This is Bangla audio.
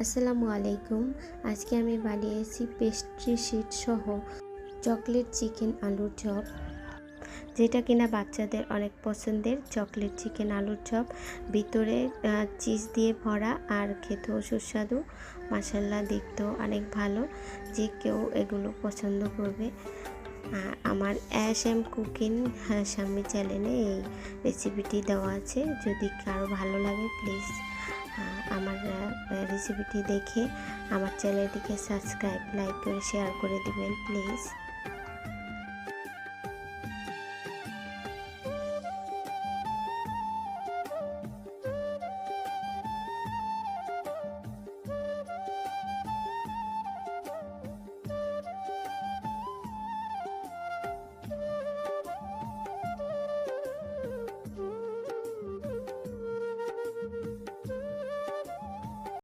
আসসালামু আলাইকুম। আজকে আমি বানিয়েছি পেস্ট্রি শিট সহ চকলেট চিকেন আলুর চপ, যেটা কিনা বাচ্চাদের অনেক পছন্দের। চকলেট চিকেন আলুর চপ ভিতরে চিজ দিয়ে ভরা আর খেতেও সুস্বাদু, মাশাআল্লাহ দেখতেও অনেক ভালো। যে কেউ এগুলো পছন্দ করবে। আমার এস.এম কুকিং স্বামী চ্যানেলে এই রেসিপিটি দেওয়া আছে। যদি কারো ভালো লাগে প্লিজ আমার রেসিপিটি দেখে আমার চ্যানেলটিকে সাবস্ক্রাইব, লাইক করে শেয়ার করে দিবেন প্লিজ।